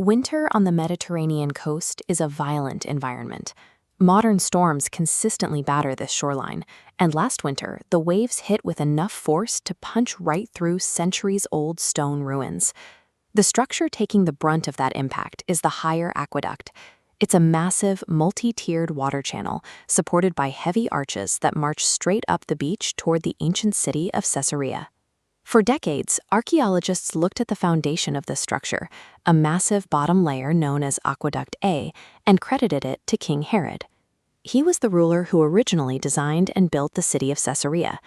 Winter on the Mediterranean coast is a violent environment. Modern storms consistently batter this shoreline, and last winter, the waves hit with enough force to punch right through centuries-old stone ruins. The structure taking the brunt of that impact is the Higher Aqueduct. It's a massive, multi-tiered water channel supported by heavy arches that march straight up the beach toward the ancient city of Caesarea. For decades, archaeologists looked at the foundation of this structure, a massive bottom layer known as Aqueduct A, and credited it to King Herod. He was the ruler who originally designed and built the city of Caesarea.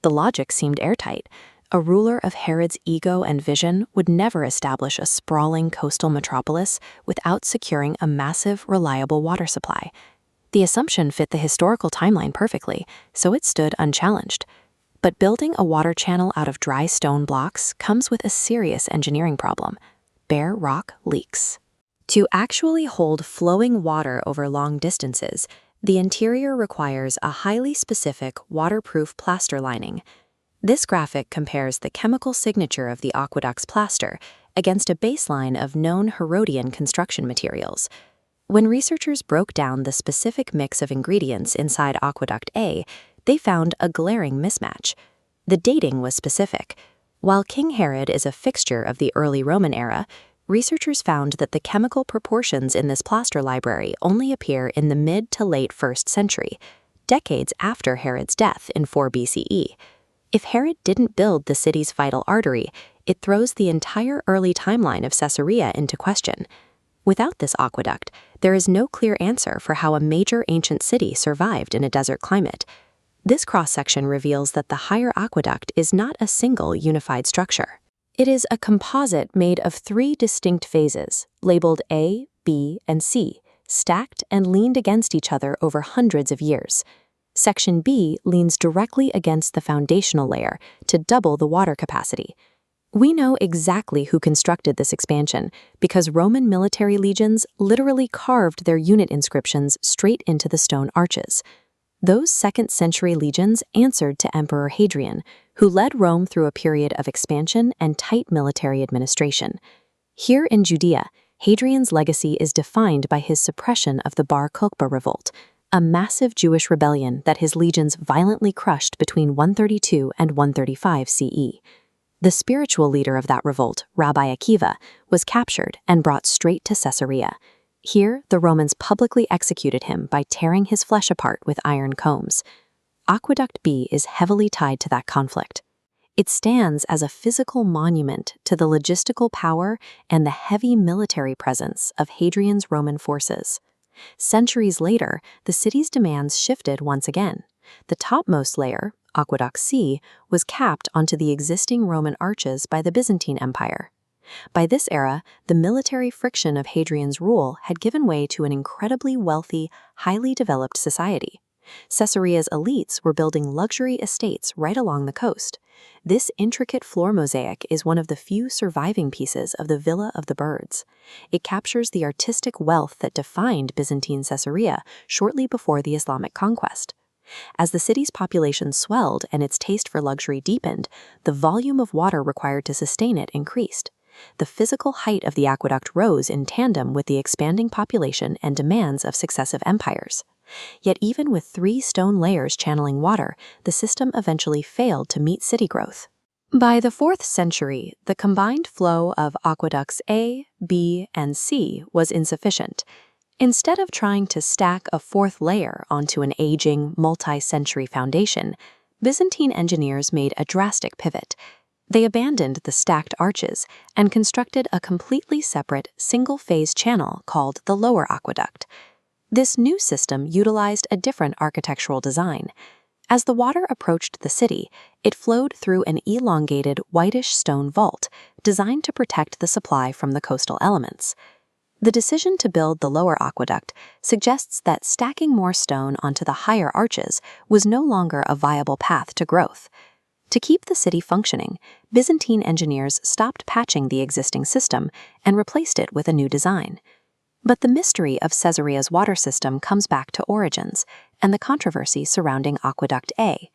The logic seemed airtight. A ruler of Herod's ego and vision would never establish a sprawling coastal metropolis without securing a massive, reliable water supply. The assumption fit the historical timeline perfectly, so it stood unchallenged. But building a water channel out of dry stone blocks comes with a serious engineering problem: bare rock leaks. To actually hold flowing water over long distances, the interior requires a highly specific waterproof plaster lining. This graphic compares the chemical signature of the aqueduct's plaster against a baseline of known Herodian construction materials. When researchers broke down the specific mix of ingredients inside Aqueduct A, they found a glaring mismatch. The dating was specific. While King Herod is a fixture of the early Roman era, researchers found that the chemical proportions in this plaster library only appear in the mid to late 1st century, decades after Herod's death in 4 BCE. If Herod didn't build the city's vital artery, it throws the entire early timeline of Caesarea into question. Without this aqueduct, there is no clear answer for how a major ancient city survived in a desert climate. This cross-section reveals that the Higher Aqueduct is not a single unified structure. It is a composite made of 3 distinct phases, labeled A, B, and C, stacked and leaned against each other over hundreds of years. Section B leans directly against the foundational layer to double the water capacity. We know exactly who constructed this expansion because Roman military legions literally carved their unit inscriptions straight into the stone arches. Those 2nd century legions answered to Emperor Hadrian, who led Rome through a period of expansion and tight military administration. Here in Judea, Hadrian's legacy is defined by his suppression of the Bar Kokhba revolt, a massive Jewish rebellion that his legions violently crushed between 132 and 135 CE. The spiritual leader of that revolt, Rabbi Akiva, was captured and brought straight to Caesarea. Here, the Romans publicly executed him by tearing his flesh apart with iron combs. Aqueduct B is heavily tied to that conflict. It stands as a physical monument to the logistical power and the heavy military presence of Hadrian's Roman forces. Centuries later, the city's demands shifted once again. The topmost layer, Aqueduct C, was capped onto the existing Roman arches by the Byzantine Empire. By this era, the military friction of Hadrian's rule had given way to an incredibly wealthy, highly developed society. Caesarea's elites were building luxury estates right along the coast. This intricate floor mosaic is one of the few surviving pieces of the Villa of the Birds. It captures the artistic wealth that defined Byzantine Caesarea shortly before the Islamic conquest. As the city's population swelled and its taste for luxury deepened, the volume of water required to sustain it increased. The physical height of the aqueduct rose in tandem with the expanding population and demands of successive empires. Yet even with 3 stone layers channeling water, the system eventually failed to meet city growth. By the 4th century, the combined flow of aqueducts A, B, and C was insufficient. Instead of trying to stack a 4th layer onto an aging, multi-century foundation, Byzantine engineers made a drastic pivot. They abandoned the stacked arches and constructed a completely separate, single-phase channel called the Lower Aqueduct. This new system utilized a different architectural design. As the water approached the city, it flowed through an elongated, whitish stone vault designed to protect the supply from the coastal elements. The decision to build the Lower Aqueduct suggests that stacking more stone onto the higher arches was no longer a viable path to growth. To keep the city functioning, Byzantine engineers stopped patching the existing system and replaced it with a new design. But the mystery of Caesarea's water system comes back to origins and the controversy surrounding Aqueduct A.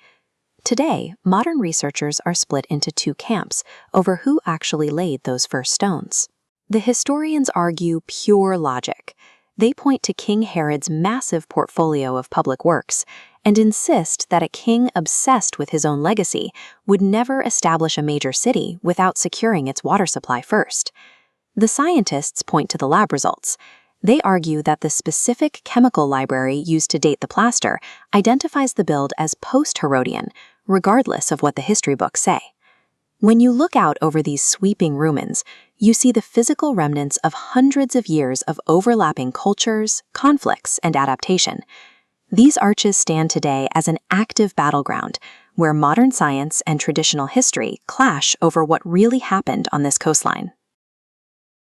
Today, modern researchers are split into 2 camps over who actually laid those first stones. The historians argue pure logic. They point to King Herod's massive portfolio of public works and insist that a king obsessed with his own legacy would never establish a major city without securing its water supply first. The scientists point to the lab results. They argue that the specific chemical library used to date the plaster identifies the build as post-Herodian, regardless of what the history books say. When you look out over these sweeping ruins, you see the physical remnants of hundreds of years of overlapping cultures, conflicts, and adaptation. These arches stand today as an active battleground where modern science and traditional history clash over what really happened on this coastline.